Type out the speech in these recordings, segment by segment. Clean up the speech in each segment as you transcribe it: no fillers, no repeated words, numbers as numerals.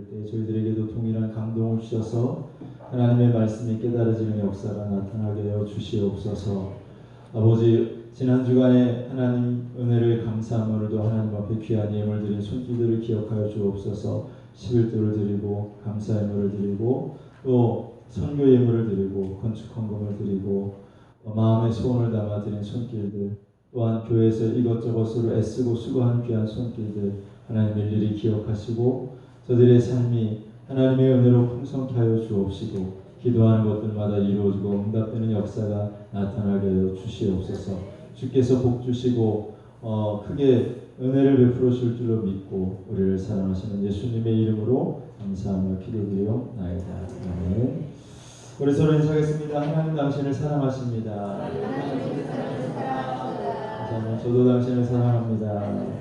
될 때 저희들에게도 동일한 감동을 주셔서 하나님의 말씀이 깨달아지는 역사가 나타나게 하여 주시옵소서. 아버지, 지난 주간에 하나님 은혜를 감사한 오늘도 하나님 앞에 귀한 예물 드린 손길들을 기억하여 주옵소서. 11조를 드리고 감사 예물을 드리고 또 선교 예물을 드리고 건축 헌금을 드리고 마음의 소원을 담아 드린 손길들, 또한 교회에서 이것저것으로 애쓰고 수고한 귀한 손길들 하나님 일일이 기억하시고 저들의 삶이 하나님의 은혜로 풍성케 하여 주옵시고 기도하는 것들마다 이루어지고 응답되는 역사가 나타나게 하여 주시옵소서. 주께서 복 주시고 크게 은혜를 베풀어 줄 줄로 믿고 우리를 사랑하시는 예수님의 이름으로 감사하며 기도드리옵나이다. 아멘. 우리 서로 인사하겠습니다. 하나님 당신을 사랑하십니다. 감사합니다. 저도 당신을 사랑합니다.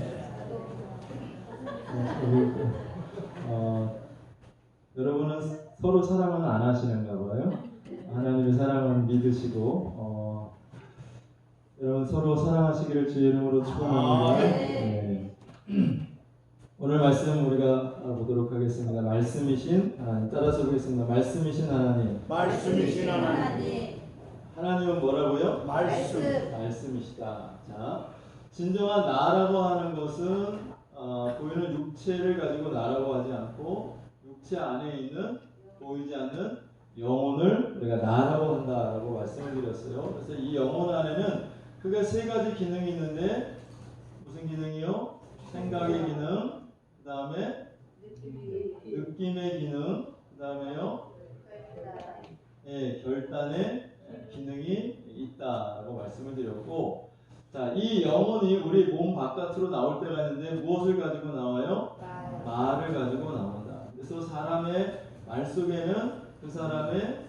여러분은 서로 사랑은 안 하시는가 봐요. 하나님의 사랑은 믿으시고 여러분 서로 사랑하시기를 주의 이름으로 축원합니다. 네. 오늘 말씀 우리가 보도록 하겠습니다. 말씀이신 하나님, 따라서 보겠습니다. 말씀이신 하나님. 말씀이신 하나님. 하나님은 뭐라고요? 말씀이시다. 자, 진정한 나라고 하는 것은 보이는 육체를 가지고 나라고 하지 않고 육체 안에 있는 보이지 않는 영혼을 우리가 나라고 한다라고 말씀을 드렸어요. 그래서 이 영혼 안에는 크게 세 가지 기능이 있는데 무슨 기능이요? 생각의 기능, 그 다음에 느낌의 기능, 그 다음에요 결단의 기능이 있다라고 말씀을 드렸고, 자, 이 영혼이 우리 몸 바깥으로 나올 때가 있는데 무엇을 가지고 나와요? 말을 가지고 나온다. 그래서 사람의 말 속에는 그 사람의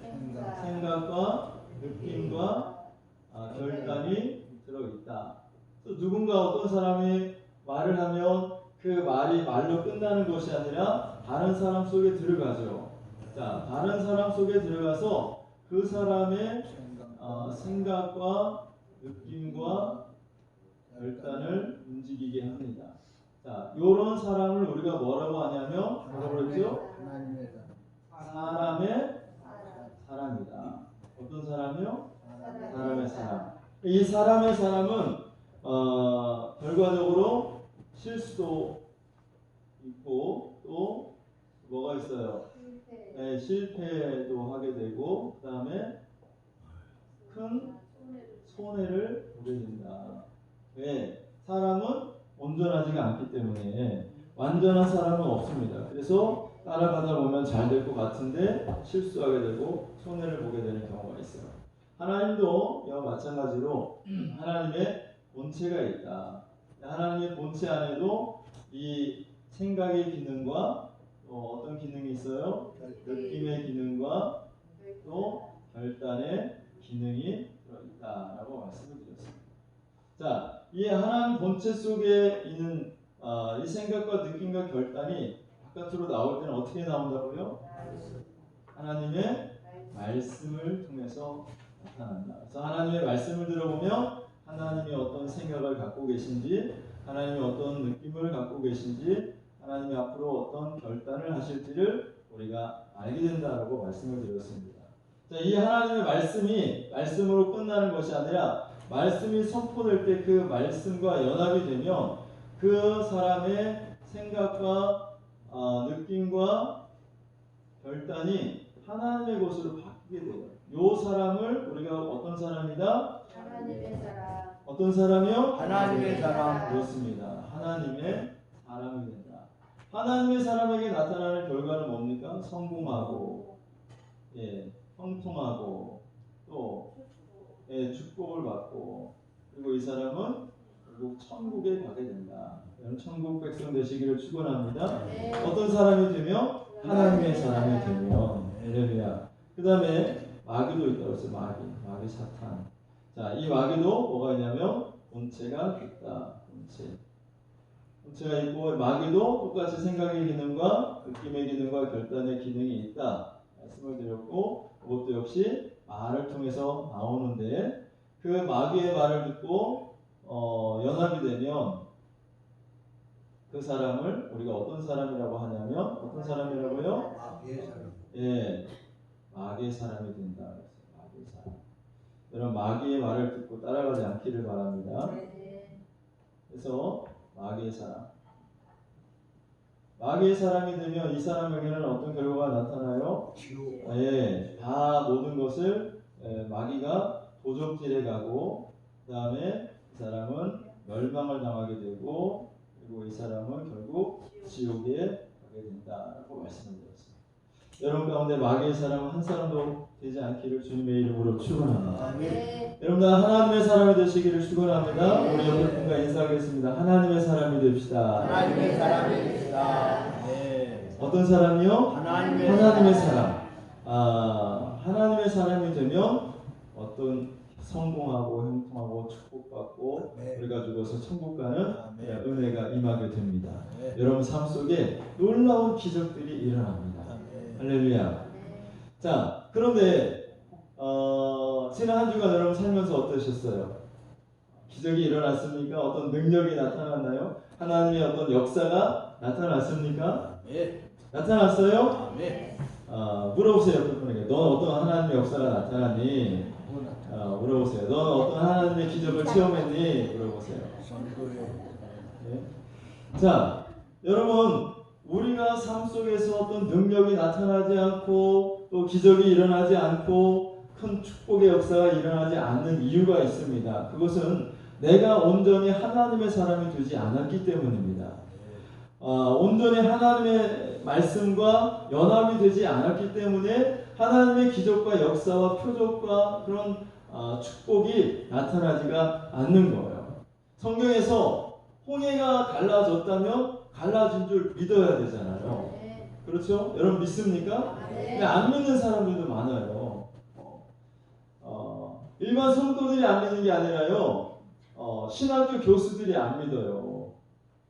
생각과 느낌과 결단이 들어있다. 또 누군가 어떤 사람이 말을 하면 그 말이 말로 끝나는 것이 아니라 다른 사람 속에 들어가죠. 자, 다른 사람 속에 들어가서 그 사람의 생각과 느낌과 결단을 움직이게 합니다. 자, 이런 사람을 우리가 뭐라고 하냐면 뭐라고 그랬죠? 사람의 사람이다. 어떤 사람이요? 사람의 사람. 이 사람의 사람은 결과적으로 실수도 있고 또 뭐가 있어요? 네, 실패도 하게 되고 그 다음에 큰 손해를 보게 된다. 왜? 사람은 온전하지가 않기 때문에 완전한 사람은 없습니다. 그래서 따라가다 보면 잘 될 것 같은데 실수하게 되고 손해를 보게 되는 경우가 있어요. 하나님도 이와 마찬가지로 하나님의 본체가 있다. 하나님의 본체 안에도 이 생각의 기능과 또 어떤 기능이 있어요? 느낌의 기능과 또 결단의 기능이 들어있다라고 말씀을 드렸습니다. 자, 이 하나님 본체 속에 있는 이 생각과 느낌과 결단이 바깥으로 나올 때는 어떻게 나온다고요? 하나님의 말씀을 통해서 나타난다. 그래서 하나님의 말씀을 들어보면 하나님이 어떤 생각을 갖고 계신지, 하나님이 어떤 느낌을 갖고 계신지, 하나님이 앞으로 어떤 결단을 하실지를 우리가 알게 된다라고 말씀을 드렸습니다. 자, 이 하나님의 말씀이 말씀으로 끝나는 것이 아니라 말씀이 선포될 때 그 말씀과 연합이 되면 그 사람의 생각과 느낌과 결단이 하나님의 것으로 바뀌게 돼요. 이 사람을 우리가 어떤 사람이다? 하나님의 사람. 어떤 사람이요? 하나님의 사람. 그렇습니다. 하나님의 사람이 된다. 하나님의 사람에게 나타나는 결과는 뭡니까? 성공하고, 형통하고, 또 축복을 받고, 그리고 이 사람은 결국 천국에 가게 된다. 천국 백성 되시기를 축원합니다. 네. 어떤 사람이 되면 하나님의 사람이 되면 할렐루야. 그 다음에 마귀도 있다고 했어요. 마귀 사탄. 자, 이 마귀도 뭐가 있냐면 본체가 있다. 본체가 있고 마귀도 똑같이 생각의 기능과 느낌의 기능과 결단의 기능이 있다 말씀을 드렸고, 그것도 역시 말을 통해서 나오는데 그 마귀의 말을 듣고 연합이 되면 그 그 사람을 우리가 어떤 사람이라고 하냐면 어떤 사람이라고요? 마귀의 사람. 예, 마귀의 사람이 된다. 마귀의 사람. 여러분 마귀의 말을 듣고 따라가지 않기를 바랍니다. 그래서 마귀의 사람. 마귀의 사람이 되면 이 사람에게는 어떤 결과가 나타나요? 지옥. 예, 다 모든 것을 마귀가 도적질해 가고 그 다음에 이 사람은 멸망을 당하게 되고 그리고 이 사람은 결국 지옥에 가게 된다라고 말씀을 드렸습니다. 여러분 가운데 마귀의 사람은 한 사람도 되지 않기를 주님의 이름으로 축원합니다. 여러분 다 하나님의 사람이 되시기를 축원합니다. 우리 옆에 분과 인사하겠습니다. 하나님의 사람이 됩시다. 하나님의 사람이 됩시다. 네. 어떤 사람이요? 하나님의 사람. 하나님의 사람이 되면 어떤 성공하고 형통하고 축복받고 네. 우리가 죽어서 천국 가는 네. 은혜가 임하게 됩니다. 네. 여러분 삶 속에 놀라운 기적들이 일어납니다. 네. 할렐루야. 자, 그런데 지난 한 주간 여러분 살면서 어떠셨어요? 기적이 일어났습니까? 어떤 능력이 나타났나요? 하나님의 어떤 역사가 나타났습니까? 네. 나타났어요? 네. 물어보세요. 그분에게. 넌 어떤 하나님의 역사가 나타났니? 물어보세요. 넌 어떤 하나님의 기적을 체험했니? 물어보세요. 네. 자, 여러분 우리가 삶 속에서 어떤 능력이 나타나지 않고 또 기적이 일어나지 않고 큰 축복의 역사가 일어나지 않는 이유가 있습니다. 그것은 내가 온전히 하나님의 사람이 되지 않았기 때문입니다. 온전히 하나님의 말씀과 연합이 되지 않았기 때문에 하나님의 기적과 역사와 표적과 그런 축복이 나타나지가 않는 거예요. 성경에서 홍해가 갈라졌다면 갈라진 줄 믿어야 되잖아요. 그렇죠? 여러분 믿습니까? 근데 안 믿는 사람들도 많아요. 일반 성도들이 안 믿는 게 아니라요. 신학교 교수들이 안 믿어요.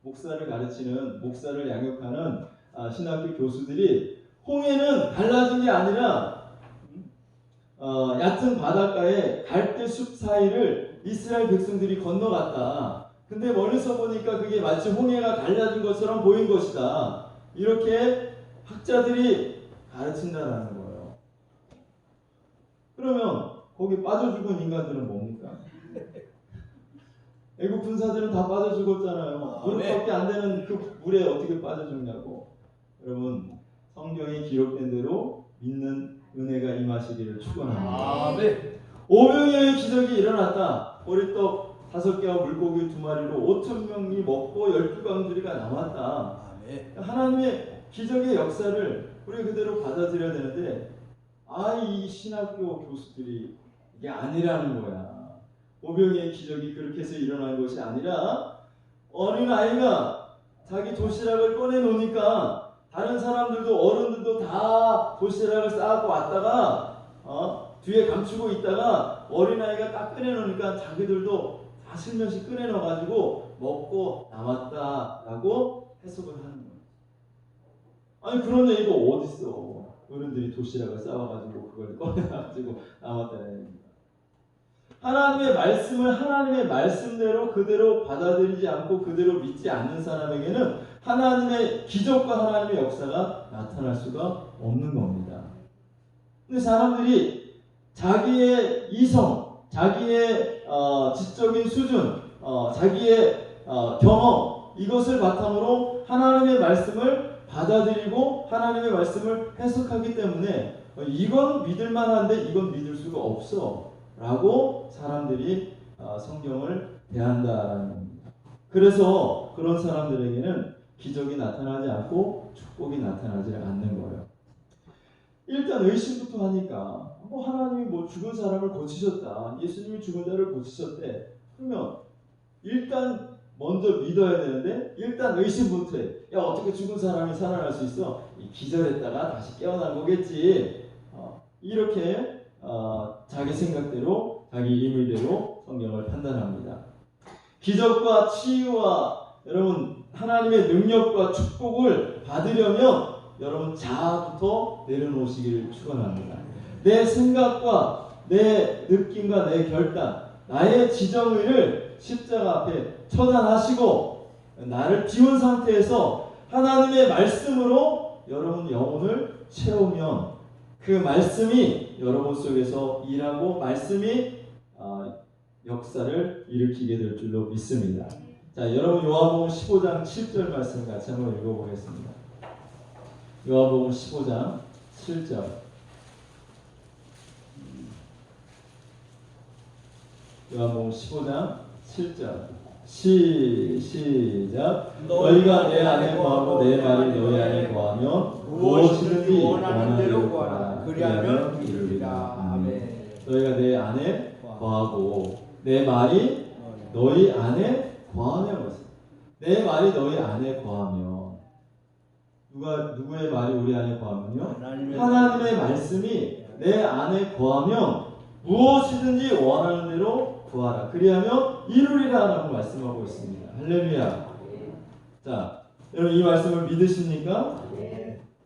목사를 가르치는, 목사를 양육하는 신학교 교수들이 홍해는 갈라진 게 아니라 얕은 바닷가에 갈대숲 사이를 이스라엘 백성들이 건너갔다. 근데 멀리서 보니까 그게 마치 홍해가 갈라진 것처럼 보인 것이다. 이렇게 학자들이 가르친다라는 거예요. 그러면 거기 빠져 죽은 인간들은 뭡니까? 애국 군사들은 다 빠져 죽었잖아요. 무릎밖에 안 되는 그 물에 어떻게 빠져 죽냐고. 여러분 성경에 기록된 대로 믿는 은혜가 임하시기를 축원합니다. 500여의 기적이 일어났다. 보리떡 5개와 물고기 2마리로 5,000명이 먹고 12광주리가 남았다. 하나님의 기적의 역사를 우리 그대로 받아들여야 되는데 이 신학교 교수들이 이게 아니라는 거야. 500의 기적이 그렇게 해서 일어난 것이 아니라 어린아이가 자기 도시락을 꺼내 놓으니까 다른 사람들도 어른들도 다 도시락을 싸갖고 왔다가 뒤에 감추고 있다가 어린아이가 딱 꺼내 놓으니까 자기들도 다 슬며시 꺼내 넣어가지고 먹고 남았다라고 해석을 하는 거예요. 아니 그런 얘기가 어딨어. 어른들이 도시락을 싸와가지고 그걸 꺼내가지고 남았다는 얘기입니다. 하나님의 말씀을 하나님의 말씀대로 그대로 받아들이지 않고 그대로 믿지 않는 사람에게는 하나님의 기적과 하나님의 역사가 나타날 수가 없는 겁니다. 근데 사람들이 자기의 이성, 자기의 지적인 수준, 자기의 경험 이것을 바탕으로 하나님의 말씀을 받아들이고 하나님의 말씀을 해석하기 때문에 이건 믿을 만한데 이건 믿을 수가 없어 라고 사람들이 성경을 대한다라는 겁니다. 그래서 그런 사람들에게는 기적이 나타나지 않고 축복이 나타나지 않는 거예요. 일단 의심부터 하니까 하나님이 죽은 사람을 고치셨다. 예수님이 죽은 자를 고치셨대. 그러면 일단 먼저 믿어야 되는데 일단 의심부터 해. 야 어떻게 죽은 사람이 살아날 수 있어? 기절했다가 다시 깨어난 거겠지. 이렇게 자기 생각대로 자기 임의대로 성경을 판단합니다. 기적과 치유와 여러분 하나님의 능력과 축복을 받으려면 여러분 자아부터 내려놓으시기를 축원합니다. 내 생각과 내 느낌과 내 결단, 나의 지정의를 십자가 앞에 처단하시고 나를 비운 상태에서 하나님의 말씀으로 여러분 영혼을 채우면 그 말씀이 여러분 속에서 일하고 말씀이 역사를 일으키게 될 줄로 믿습니다. 자, 여러분 요한복음 15장 7절 말씀 같이 한번 읽어보겠습니다. 요한복음 15장 7절. 요한복음 15장 7절. 시작. 너희가 내 안에 거하고 내 말이 너희 안에 거하면 무엇이든지 원하는 대로 구하라. 그리하면 이루리라. 아멘. 너희가 내 안에 거하고 내 말이 너희 안에 거하면, 내 말이 너희 안에 거하면, 누구의 말이 우리 안에 거하면요? 하나님의 말씀이 내 안에 거하면 무엇이든지 원하는 대로 구하라. 그리하면 이루리라 라고 말씀하고 있습니다. 할렐루야. 자, 여러분 이 말씀을 믿으십니까?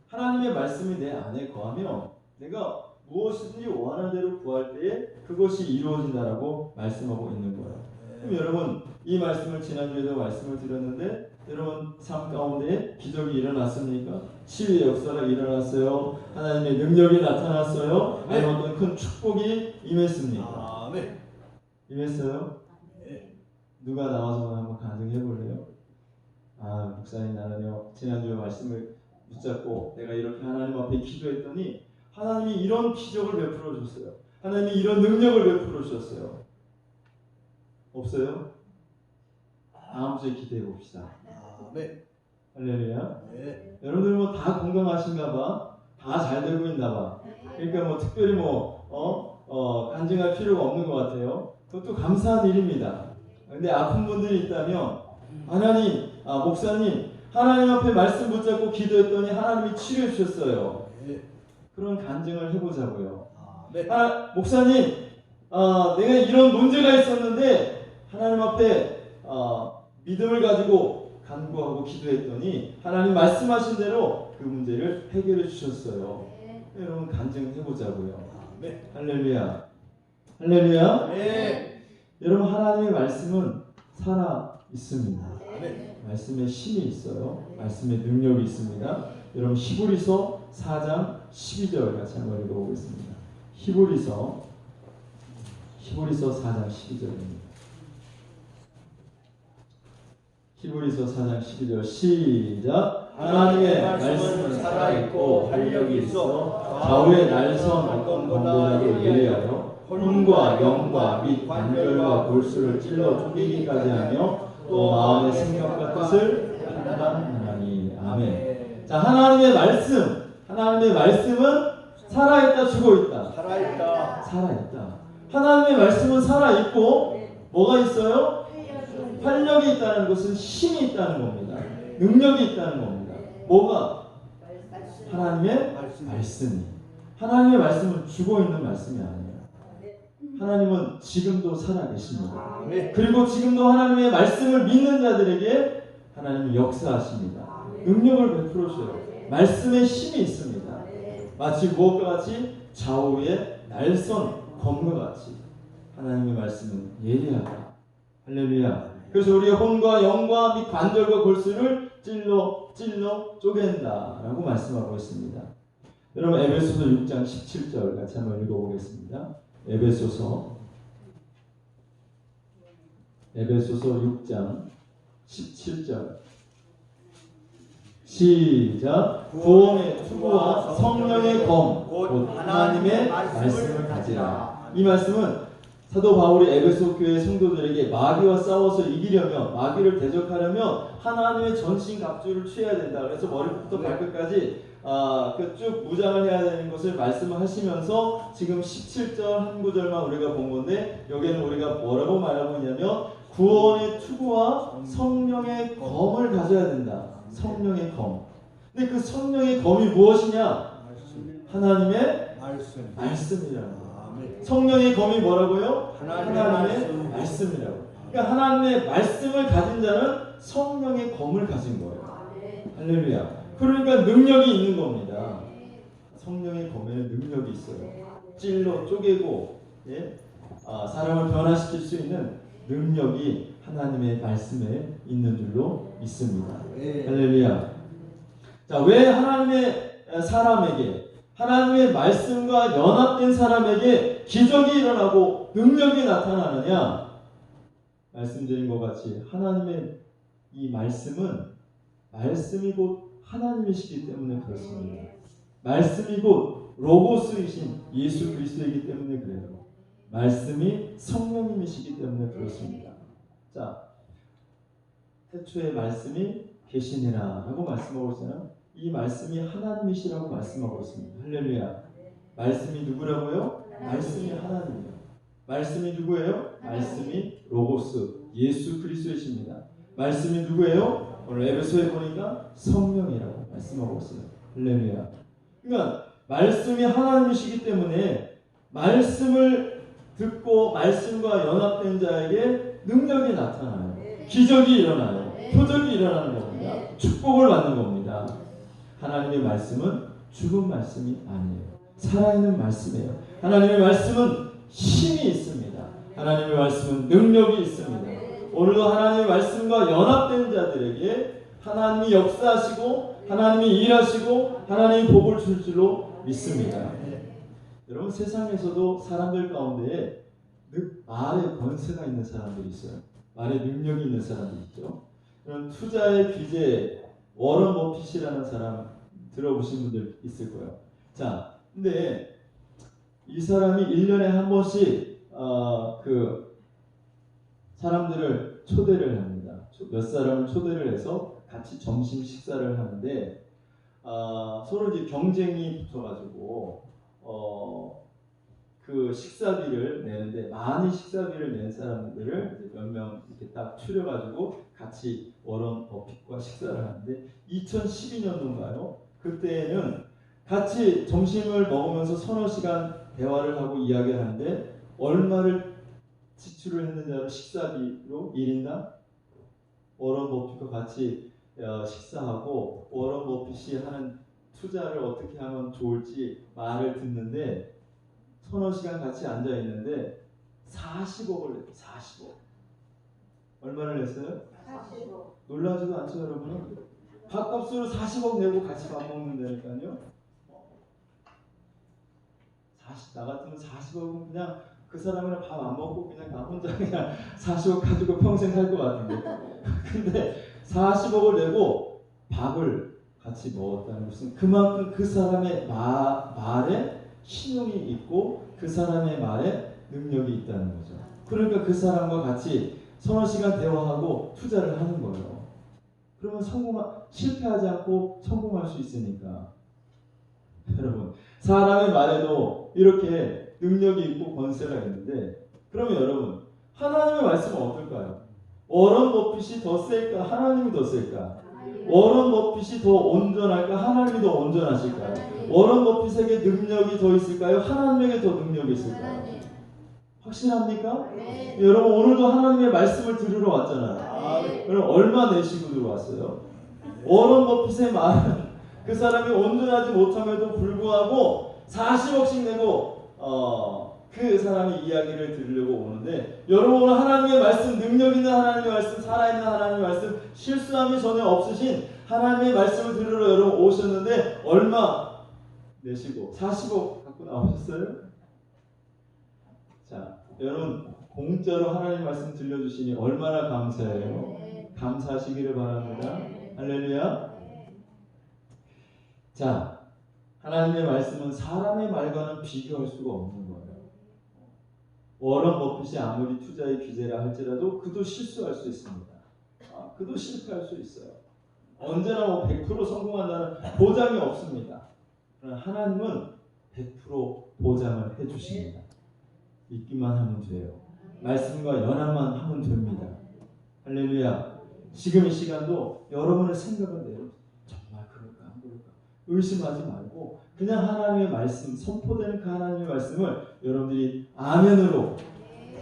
하나님의 말씀이 내 안에 거하면 내가 무엇이든지 원하는 대로 구할 때에 그것이 이루어진다라고 말씀하고 있는 거예요. 그럼 여러분 이 말씀을 지난주에도 말씀을 드렸는데 여러분 삶 가운데 기적이 일어났습니까? 치유의 역사가 일어났어요? 하나님의 능력이 나타났어요? 아니면 어떤 큰 축복이 임했습니까? 아멘. 임했어요? 누가 나와서 한번 간증해 볼래요? 아, 목사님 나는요 지난주에 말씀을 붙잡고 내가 이렇게 하나님 앞에 기도했더니 하나님이 이런 기적을 베풀어 줬어요. 하나님이 이런 능력을 베풀어 주셨어요. 없어요? 다음 주에 기대해 봅시다. 아멘. 할렐루야. 네. 여러분들 뭐 다 건강하신가 봐. 다 잘 되고 있나 봐. 그러니까 뭐 특별히 간증할 필요가 없는 것 같아요. 그것도 감사한 일입니다. 근데 아픈 분들이 있다면 하나님, 목사님 하나님 앞에 말씀 붙잡고 기도했더니 하나님이 치료해 주셨어요. 그런 간증을 해보자고요. 목사님, 내가 이런 문제가 있었는데 하나님 앞에 믿음을 가지고 간구하고 기도했더니 하나님 말씀하신 대로 그 문제를 해결해 주셨어요. 여러분 간증해보자고요. 할렐루야. 할렐루야. 여러분 하나님의 말씀은 살아 있습니다. 말씀에 힘이 있어요. 말씀에 능력이 있습니다. 여러분 히브리서 4장 12절 같이 한번 읽어보겠습니다. 히브리서 4장 12절입니다. 히브리서 4장 12절 시작. 하나님의 말씀은 살아있고 활력이 있어 좌우의 날선 어떤 검보다도 예리하여 혼과 영과 및 관절과 골수를 찔러 쪼개기까지 하며 또 마음의 생각과 뜻을 판단하나니. 아멘. 자, 하나님의 말씀은 살아있다, 죽어있다. 살아있다. 하나님의 말씀은 살아있고 뭐가 있어요? 활력이 있다는 것은 힘이 있다는 겁니다. 능력이 있다는 겁니다. 뭐가? 하나님의 말씀이. 하나님의 말씀은 죽어있는 말씀이 아니에요. 하나님은 지금도 살아계십니다. 그리고 지금도 하나님의 말씀을 믿는 자들에게 하나님은 역사하십니다. 능력을 베풀어 주셔요. 말씀에 힘이 있습니다. 마치 무엇과 같이 좌우의 날선 검과 같이 하나님의 말씀은 예리하다. 할렐루야. 그래서 우리의 혼과 영과 및 관절과 골수를 찔러 쪼갠다라고 말씀하고 있습니다. 여러분 에베소서 6장 17절 같이 한번 읽어보겠습니다. 에베소서 6장 17절 시작. 구원의 투구와 성령의 검 곧 하나님의 말씀을 가지라. 이 말씀은 사도 바울이 에베소 교회 성도들에게 마귀와 싸워서 이기려면, 마귀를 대적하려면 하나님의 전신 갑주를 취해야 된다. 그래서 머리부터 발끝까지 쭉 무장을 해야 되는 것을 말씀하시면서 지금 17절 한 구절만 우리가 본 건데 여기는 우리가 뭐라고 말하고 있냐면 구원의 투구와 성령의 검을 가져야 된다. 성령의 검. 근데 그 성령의 검이 무엇이냐? 하나님의 말씀이라고. 성령의 검이 뭐라고요? 하나님의 말씀이라고. 그러니까 하나님의 말씀을 가진 자는 성령의 검을 가진 거예요. 할렐루야. 그러니까 능력이 있는 겁니다. 성령의 검에는 능력이 있어요. 찔러 쪼개고 사람을 변화시킬 수 있는 능력이 하나님의 말씀에 있는 줄로 믿습니다. 네. 할렐루야. 자, 왜 하나님의 사람에게, 하나님의 말씀과 연합된 사람에게 기적이 일어나고 능력이 나타나느냐? 말씀드린 것 같이 하나님의 이 말씀은 말씀이 곧 하나님이시기 때문에 그렇습니다. 말씀이 곧 로고스이신 예수 그리스도이기 때문에 그래요. 말씀이 성령님이시기 때문에 그렇습니다. 자, 태초에 말씀이 계시니라 라고 말씀하고 있잖아요. 이 말씀이 하나님이시라고 말씀하고 있습니다. 할렐루야. 말씀이 누구라고요? 말씀이 하나님이에요. 말씀이 누구예요? 말씀이 로고스 예수 그리스도이십니다. 말씀이 누구예요? 오늘 에베소에 보니까 성령이라고 말씀하고 있어요. 할렐루야. 그러니까 말씀이 하나님이시기 때문에 말씀을 듣고 말씀과 연합된 자에게 능력이 나타나요. 기적이 일어나요. 표적이 일어나는 겁니다. 축복을 받는 겁니다. 하나님의 말씀은 죽은 말씀이 아니에요. 살아있는 말씀이에요. 하나님의 말씀은 힘이 있습니다. 하나님의 말씀은 능력이 있습니다. 오늘도 하나님의 말씀과 연합된 자들에게 하나님이 역사하시고 하나님이 일하시고 하나님이 복을 줄 줄로 믿습니다. 여러분, 세상에서도 사람들 가운데 말에 권세가 있는 사람들이 있어요. 말에 능력이 있는 사람들이 있죠. 그럼 투자의 귀재 워런 버핏이라는 사람 들어보신 분들 있을 거예요. 자, 근데 이 사람이 1년에 한 번씩 그 사람들을 초대를 합니다. 몇 사람을 초대를 해서 같이 점심 식사를 하는데 서로 이제 경쟁이 붙어가지고 그 식사비를 내는데 많이 식사비를 낸 사람들을 몇 명 이렇게 딱 추려가지고 같이 워런 버핏과 식사를 하는데 2012년도인가요? 그때는 같이 점심을 먹으면서 서너 시간 대화를 하고 이야기를 하는데 얼마를 지출을 했느냐로 식사비로 1인당 워런 버핏과 같이 식사하고 워런 버핏이 하는 투자를 어떻게 하면 좋을지 말을 듣는데 서너 시간 같이 앉아 있는데 40억을 냈어요. 40억. 얼마를 냈어요? 40억. 놀라지도 않죠, 여러분? 밥값으로 40억 내고 같이 밥 먹는다니까요. 나 같으면 40억은 그냥 그 사람이랑 밥 안 먹고 그냥 나 혼자 그냥 40억 가지고 평생 살 것 같은데. 근데 40억을 내고 밥을 같이 먹었다는 것은 그만큼 그 사람의 말에 신용이 있고 그 사람의 말에 능력이 있다는 거죠. 그러니까 그 사람과 같이 서너 시간 대화하고 투자를 하는 거예요. 그러면 실패하지 않고 성공할 수 있으니까. 여러분, 사람의 말에도 이렇게 능력이 있고 권세가 있는데, 그러면 여러분, 하나님의 말씀은 어떨까요? 워런 버핏이 더 셀까? 하나님이 더 셀까? 워런 버핏이 더 온전할까? 하나님이 더 온전하실까요? 워런 버핏에게 능력이 더 있을까요? 하나님에게 더 능력이 있을까요? 확신합니까? 네. 여러분, 오늘도 하나님의 말씀을 들으러 왔잖아요. 네. 그럼 얼마 내시고 들어왔어요? 워런 버핏의 말은 그 사람이 온전하지 못함에도 불구하고 40억씩 내고 그 사람의 이야기를 들으려고 오는데, 여러분 오늘 하나님의 말씀, 능력 있는 하나님의 말씀, 살아있는 하나님의 말씀, 실수함이 전혀 없으신 하나님의 말씀을 들으러 여러분 오셨는데 얼마 내시고 40억 갖고 나오셨어요? 자, 여러분 공짜로 하나님 말씀 들려주시니 얼마나 감사해요. 감사하시기를 바랍니다. 할렐루야. 자, 하나님의 말씀은 사람의 말과는 비교할 수가 없는 거예요. 워런 버핏이 아무리 투자의 귀재라 할지라도 그도 실수할 수 있습니다. 그도 실패할 수 있어요. 언제나 100% 성공한다는 보장이 없습니다. 그러나 하나님은 100% 보장을 해주십니다. 믿기만 하면 돼요. 말씀과 연합만 하면 됩니다. 할렐루야. 지금 이 시간도 여러분의 생각을 내려 정말 그럴까 안 그럴까 의심하지 말고 그냥 하나님의 말씀, 선포되는 그 하나님의 말씀을 여러분들이 아멘으로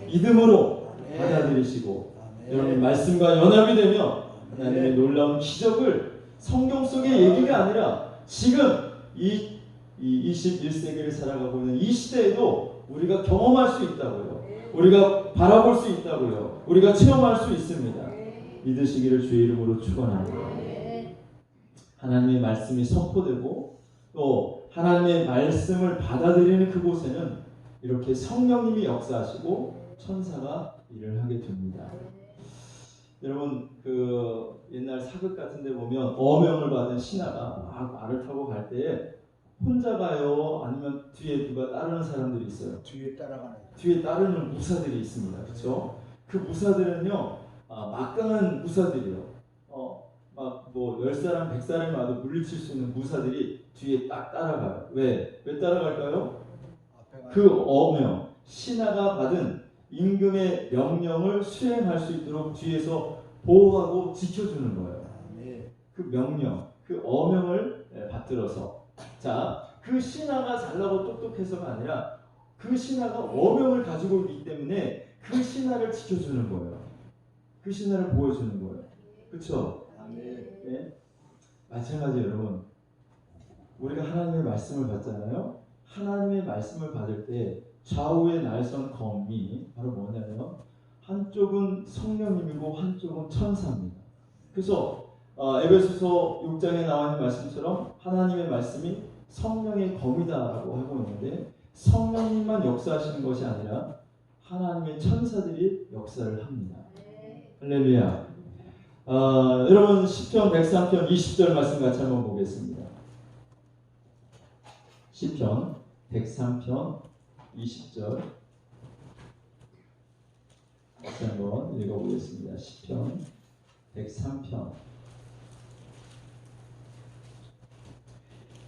믿음으로 받아들이시고 여러분 말씀과 연합이 되면 하나님의 놀라운 기적을 성경 속의 얘기가 아니라 지금 이 21세기를 살아가고 있는 이 시대에도 우리가 경험할 수 있다고요. 우리가 바라볼 수 있다고요. 우리가 체험할 수 있습니다. 믿으시기를 주의 이름으로 축원합니다. 하나님의 말씀이 선포되고 또 하나님의 말씀을 받아들이는 그곳에는 이렇게 성령님이 역사하시고 천사가 일을 하게 됩니다. 여러분 그 옛날 사극 같은 데 보면 어명을 받은 신하가 막 말을 타고 갈 때에 혼자 가요? 아니면 뒤에 누가 따르는 사람들이 있어요? 뒤에 따라가는. 뒤에 따르는 무사들이 있습니다. 그렇죠? 그 무사들은요 막강한 무사들이요. 막 뭐 10사람, 100사람이 와도 물리칠 수 있는 무사들이 뒤에 딱 따라가요. 왜 따라갈까요? 그 어명, 신하가 받은 임금의 명령을 수행할 수 있도록 뒤에서 보호하고 지켜주는 거예요. 그 명령, 그 어명을 받들어서. 자, 그 신하가 잘나고 똑똑해서가 아니라 그 신하가 어명을 가지고 있기 때문에 그 신하를 지켜주는 거예요. 그 신하를 보여주는 거예요. 그렇죠? 네? 마찬가지 여러분, 우리가 하나님의 말씀을 받잖아요. 하나님의 말씀을 받을 때 좌우의 날선 검이 바로 뭐냐면 한쪽은 성령님이고 한쪽은 천사입니다. 그래서 에베소서 6장에 나와 있는 말씀처럼 하나님의 말씀이 성령의 검이다라고 하고 있는데 성령님만 역사하시는 것이 아니라 하나님의 천사들이 역사를 합니다. 할렐루야. 여러분 시편 103편 20절 말씀 같이 한번 보겠습니다. 시편 103편 20절 다시 한번 읽어보겠습니다. 시편 103편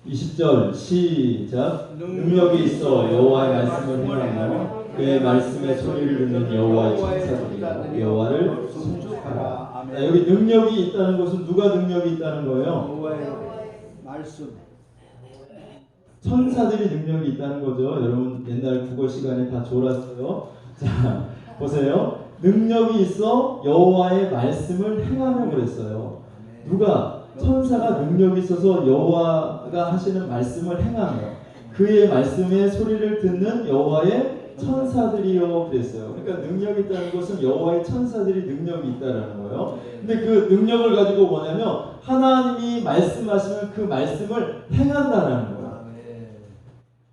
20절 시작. 능력이 있어 여호와의 말씀을 행하며 그의 말씀의 소리를 듣는 여호와의 천사들이 여호와를 송축하라. 여기 능력이 있다는 것은 누가 능력이 있다는 거예요? 여호와의 말씀. 천사들이 능력이 있다는 거죠. 여러분 옛날 국어 시간에 다 졸았어요. 자 보세요. 능력이 있어 여호와의 말씀을 행하며 그랬어요. 누가? 천사가 능력이 있어서 여호와가 하시는 말씀을 행하며 그의 말씀의 소리를 듣는 여호와의 천사들이요 그랬어요. 그러니까 능력이 있다는 것은 여호와의 천사들이 능력이 있다라는 거예요. 근데 그 능력을 가지고 뭐냐면 하나님이 말씀하시면 그 말씀을 행한다라는 거예요.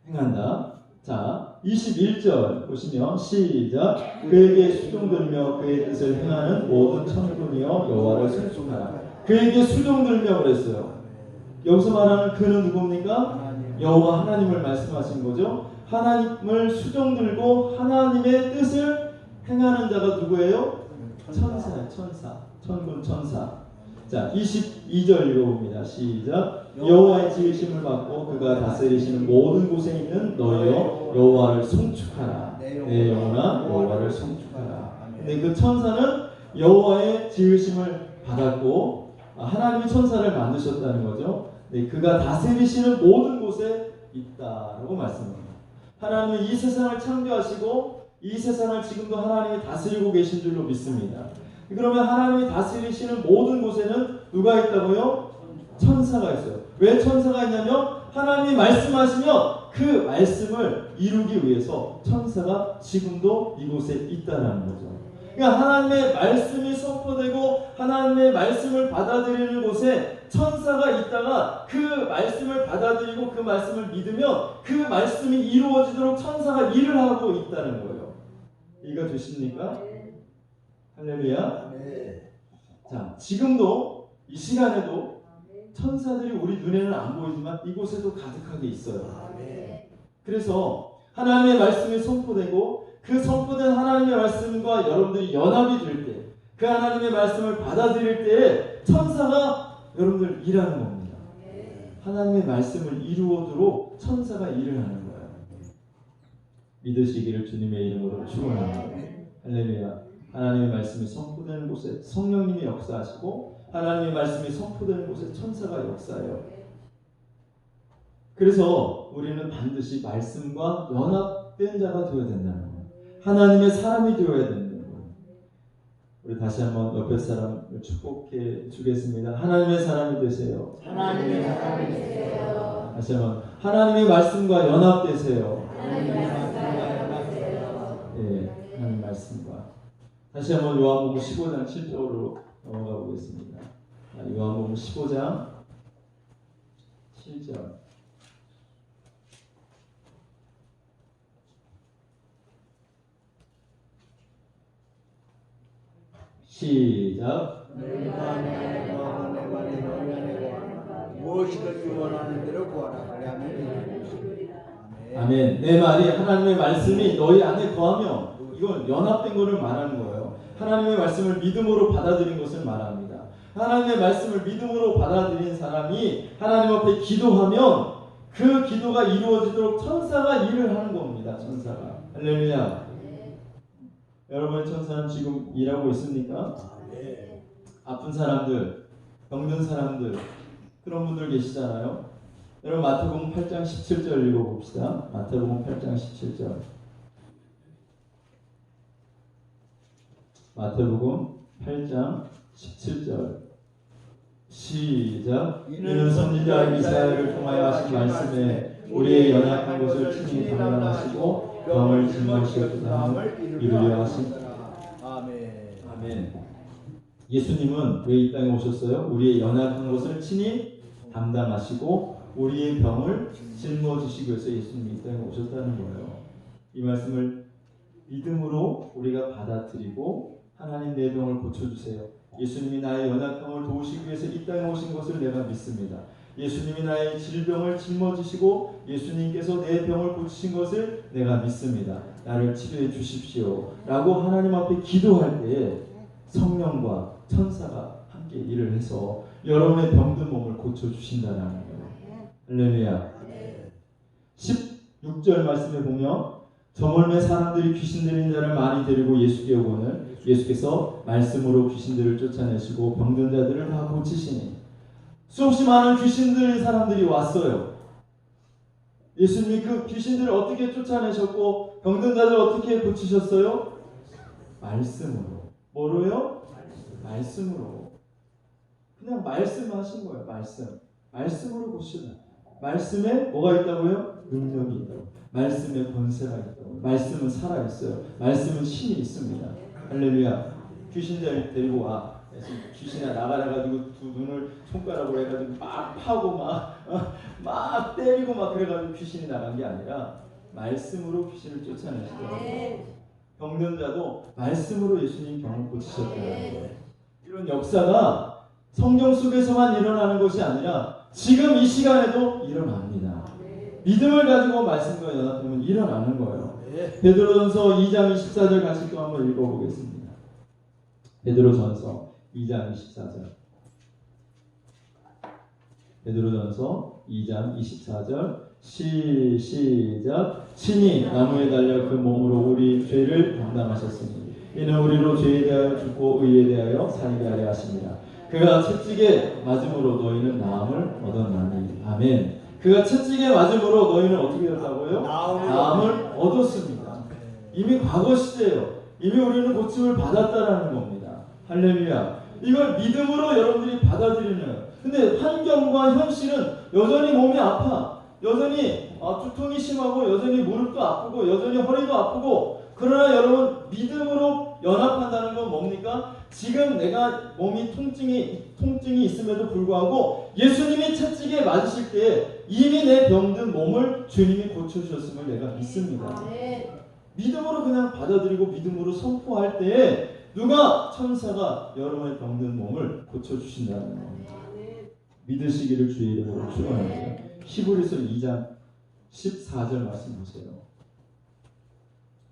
행한다. 자 21절 보시면 시작. 그에게 수종들며 그의 뜻을 행하는 모든 천군이여 여호와를 송축하라. 그에게 수종들며 그랬어요. 여기서 말하는 그는 누굽니까? 여호와 하나님을 말씀하신 거죠. 하나님을 수종들고 하나님의 뜻을 행하는 자가 누구예요? 천사예요. 천사. 천군 천사. 자 22절 읽어봅니다. 시작. 여호와의 지으심을 받고 그가 다스리시는 모든 곳에 있는 너희여 여호와를 송축하라. 내 영혼아 여호와를 송축하라. 근데 그 천사는 여호와의 지으심을 받았고 하나님이 천사를 만드셨다는 거죠. 네, 그가 다스리시는 모든 곳에 있다라고 말씀합니다. 하나님은 이 세상을 창조하시고 이 세상을 지금도 하나님이 다스리고 계신 줄로 믿습니다. 그러면 하나님이 다스리시는 모든 곳에는 누가 있다고요? 천사가 있어요. 왜 천사가 있냐면 하나님이 말씀하시면 그 말씀을 이루기 위해서 천사가 지금도 이곳에 있다는 거죠. 그러니까 하나님의 말씀이 선포되고 하나님의 말씀을 받아들이는 곳에 천사가 있다가 그 말씀을 받아들이고 그 말씀을 믿으면 그 말씀이 이루어지도록 천사가 일을 하고 있다는 거예요. 이해가 되십니까? 할렐루야. 자, 지금도 이 시간에도 천사들이 우리 눈에는 안 보이지만 이곳에도 가득하게 있어요. 그래서 하나님의 말씀이 선포되고 그 선포된 하나님의 말씀과 여러분들이 연합이 될 때, 그 하나님의 말씀을 받아들일 때 천사가 여러분들 일하는 겁니다. 하나님의 말씀을 이루어도록 천사가 일을 하는 거예요. 믿으시기를 주님의 이름으로 축원합니다. 할렐루야. 하나님의 말씀이 선포되는 곳에 성령님이 역사하시고 하나님의 말씀이 선포되는 곳에 천사가 역사해요. 그래서 우리는 반드시 말씀과 연합된 자가 되어야 된다는 거예요. 하나님의 사람이 되어야 된다는 거예요. 우리 다시 한번 옆에 사람을 축복해 주겠습니다. 하나님의 사람이 되세요. 하나님의 사람이 되세요. 다시 한번 하나님의 말씀과 연합되세요. 하나님의 말씀과 연합되세요. 예, 말씀과 다시 한번 요한복음 15장 7절로 넘어가 보겠습니다. 요한복음 15장 7절. 시작. 무엇이든지 원하는 대로 구하라. 아멘. 내 말이 하나님의 말씀이 너희 안에 거하며, 이건 연합된 것을 말하는 거예요. 하나님의 말씀을 믿음으로 받아들인 것을 말합니다. 하나님의 말씀을 믿음으로 받아들인 사람이 하나님 앞에 기도하면 그 기도가 이루어지도록 천사가 일을 하는 겁니다. 천사가. 할렐루야. 여러분의 천사는 지금 일하고 있습니까? 아픈 사람들, 병든 사람들, 그런 분들 계시잖아요. 여러분 마태복음 8장 17절 읽어봅시다. 마태복음 8장 17절. 마태복음 8장 17절. 시작. 이는 선지자 이사야를 통하여 하신 말씀에 우리의 연약한 것을 친히 담당하시고 병을 짊어지셨다 이루려 하신다. 아멘. 예수님은 왜 이 땅에 오셨어요? 우리의 연약한 것을 친히 담당하시고 우리의 병을 짊어지시기 위해서 예수님이 이 땅에 오셨다는 거예요. 이 말씀을 믿음으로 우리가 받아들이고 하나님 내 병을 고쳐주세요. 예수님이 나의 연약함을 도우시기 위해서 이 땅에 오신 것을 내가 믿습니다. 예수님이 나의 질병을 짊어지시고 예수님께서 내 병을 고치신 것을 내가 믿습니다. 나를 치료해 주십시오 라고 하나님 앞에 기도할 때에 성령과 천사가 함께 일을 해서 여러분의 병든 몸을 고쳐주신다는 거예요. 할렐루야. 16절 말씀에 보면 저물매 사람들이 귀신 들린 자를 많이 데리고 예수께 오거늘 예수께서 말씀으로 귀신들을 쫓아내시고 병든 자들을 다 고치시니 수없이 많은 귀신 들린 사람들이 왔어요. 예수님이 그 귀신들을 어떻게 쫓아내셨고 병든 자들 어떻게 고치셨어요? 말씀으로. 뭐로요? 말씀으로. 그냥 말씀하신 거예요. 말씀으로 고치다. 말씀에 뭐가 있다고요? 능력이 있다고. 말씀에 권세가 있다고. 말씀은 살아있어요. 말씀은 힘이 있습니다. 할렐루야. 귀신들 데리고 와. 귀신아 나가래가지고 두 눈을 손가락으로 해가지고 막 파고 막 때리고 막 그래가지고 귀신이 나간 게 아니라 말씀으로 귀신을 쫓아내시더라고요. 병든 자도 말씀으로 예수님 병을 고치셨더라고요. 이런 역사가 성경 속에서만 일어나는 것이 아니라 지금 이 시간에도 일어납니다. 믿음을 가지고 말씀과 연합하면 일어나는 거예요. 베드로전서 2장 24절 같이 또 한번 읽어보겠습니다. 베드로전서 2장 24절. 베드로전서 2장 24절. 시작. 친히 나무에 달려 그 몸으로 우리 죄를 담당하셨으니 이는 우리로 죄에 대하여 죽고 의에 대하여 살게 하려 하십니다. 그가 채찍에 맞음으로 너희는 나음을 얻었나니. 아멘. 그가 채찍에 맞음으로 너희는 어떻게 되었다고요? 나음을 얻었습니다. 이미 과거 시제예요. 이미 우리는 고침을 받았다라는 겁니다. 할렐루야. 이걸 믿음으로 여러분들이 받아들이는 거예요. 근데 환경과 현실은 여전히 몸이 아파. 여전히 두통이 심하고 여전히 무릎도 아프고 여전히 허리도 아프고, 그러나 여러분 믿음으로 연합한다는 건 뭡니까? 지금 내가 몸이 통증이 있음에도 불구하고 예수님이 채찍에 맞으실 때 이미 내 병든 몸을 주님이 고쳐주셨음을 내가 믿습니다. 믿음으로 그냥 받아들이고 믿음으로 선포할 때에 누가 천사가 여러분의 병든 몸을 고쳐주신다는 겁니다. 믿으시기를 주의 이름으로 축원합니다. 히브리서 2장 14절 말씀하세요.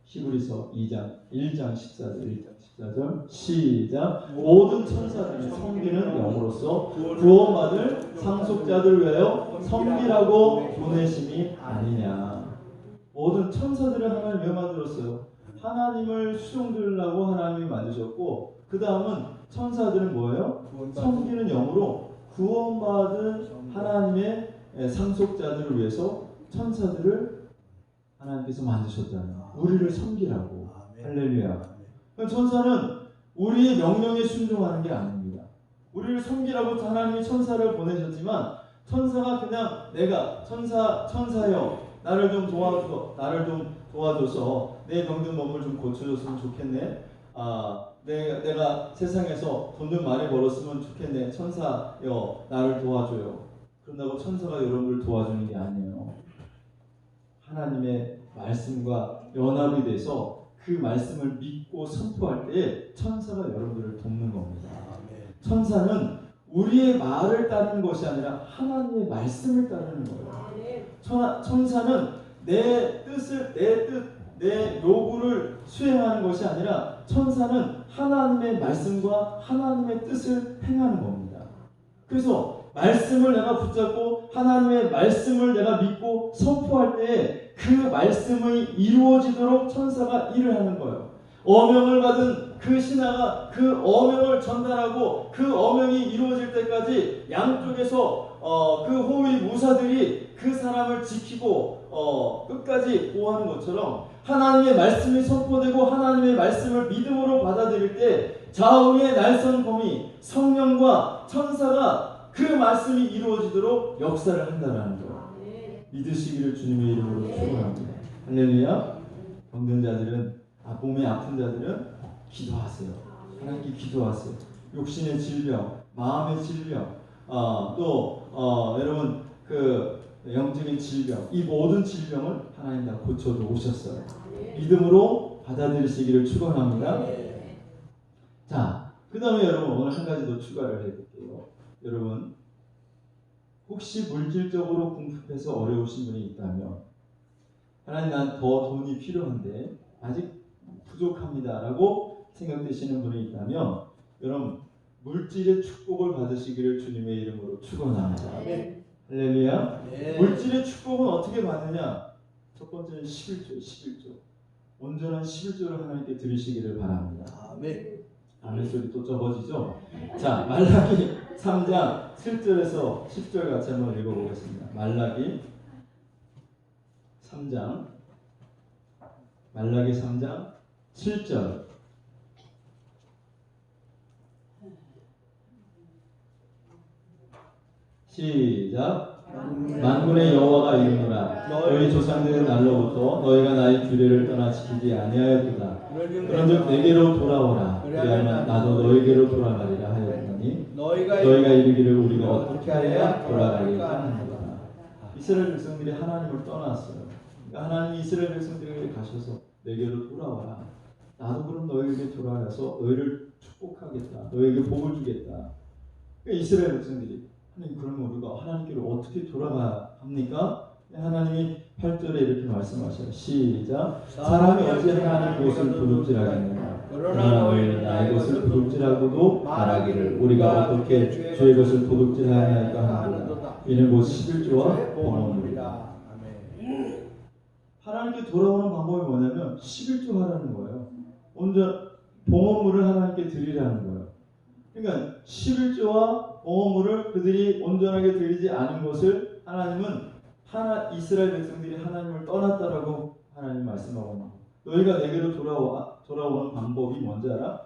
히브리서 1장 14절 시작. 모든 천사들이 섬기는 영으로서 구원받을 상속자들 위하여 섬기라고 보내심이 아니냐. 모든 천사들을 하나님 왜 만들었어요? 하나님을 수종들으려고 하나님이 만드셨고, 그 다음은 천사들은 뭐예요? 섬기는 영으로 구원받은 하나님의 상속자들을 위해서 천사들을 하나님께서 만드셨잖아요. 우리를 섬기라고. 할렐루야. 천사는 우리의 명령에 순종하는 게 아닙니다. 우리를 섬기라고 하나님이 천사를 보내셨지만 천사가 그냥 내가 천사여 나를 좀 도와줘서 내 병든 몸을 좀 고쳐줬으면 좋겠네. 내가 세상에서 돈 좀 많이 벌었으면 좋겠네. 천사여 나를 도와줘요. 그런다고 천사가 여러분을 도와주는 게 아니에요. 하나님의 말씀과 연합이 돼서 그 말씀을 믿고 선포할 때 천사가 여러분들을 돕는 겁니다. 천사는 우리의 말을 따르는 것이 아니라 하나님의 말씀을 따르는 거예요. 천사는 내 요구를 수행하는 것이 아니라 천사는 하나님의 말씀과 하나님의 뜻을 행하는 겁니다. 그래서 말씀을 내가 붙잡고 하나님의 말씀을 내가 믿고 선포할 때 그 말씀이 이루어지도록 천사가 일을 하는 거예요. 어명을 받은 그 신하가 그 어명을 전달하고 그 어명이 이루어질 때까지 양쪽에서 그 호위 무사들이 그 사람을 지키고 끝까지 보호하는 것처럼 하나님의 말씀이 선포되고 하나님의 말씀을 믿음으로 받아들일 때 좌우의 날선 검이 성령과 천사가 그 말씀이 이루어지도록 역사를 한다는 거예요. 믿으시기를 주님의 이름으로 축원합니다. 할렐루야. 병든 자들은 몸에 아픈 자들은 기도하세요. 하나님께 기도하세요. 육신의 질병, 마음의 질병, 여러분 그 영적인 질병, 이 모든 질병을 하나님 다 고쳐줘 오셨어요. 믿음으로 받아들이시기를 축원합니다. 자, 그 다음에 여러분 오늘 한 가지 더 추가를 해볼게요. 여러분 혹시 물질적으로 궁핍해서 어려우신 분이 있다면 하나님 난 더 돈이 필요한데 아직 부족합니다 라고 생각되시는 분이 있다면 여러분 물질의 축복을 받으시기를 주님의 이름으로 축원합니다. 할렐루야. 물질의 축복은 어떻게 받느냐? 첫 번째는 11조 온전한 11조를 하나님께 드리시기를 바랍니다. 아멘 소리 또 적어지죠? 자, 말라기 3장 7절에서 10절 같이 한번 읽어보겠습니다. 말라기 3장 7절 시작. 만군의 여호와가 이르노라 너희 조상들의 날로부터 너희가 나의 규례를 떠나 지키지 아니하였도다. 그런즉 내게로 돌아오라 그리하면 나도 너희에게로 돌아가리라 하였더니 너희가 이르기를 우리가 어떻게 하여야 돌아가리까 하는도다. 이스라엘 백성들이 하나님을 떠났어요. 그러니까 하나님이 이스라엘 백성들에게 가셔서 내게로 돌아와라. 나도 그럼 너희에게 돌아가서 너희를 축복하겠다. 너희에게 복을 주겠다. 그러니까 이스라엘 백성들이 하나님 그러면 우리가 하나님께로 어떻게 돌아갑니까? 하나님이 8절에 이렇게 말씀하셔요. 시작. 사람이 어찌 하나님 것을 부름질하겠느냐. 그러나 너희는 나의 것을 부름질하고도 말하기를 우리가 어떻게 주의 것을 도둑질하냐니까 하는도다. 이는 곧 11조와 봉헌물이다. 하나님께 돌아오는 방법이 뭐냐면 11조 하라는 거예요. 온전 봉헌물을 하나님께 드리라는 거예요. 그러니까 11조와 봉헌물을 그들이 온전하게 드리지 않은 것을 하나님은 이스라엘 백성들이 하나님을 떠났다라고 하나님 말씀하고 있는 거예요. 너희가 내게로 돌아오는 방법이 뭔지 알아?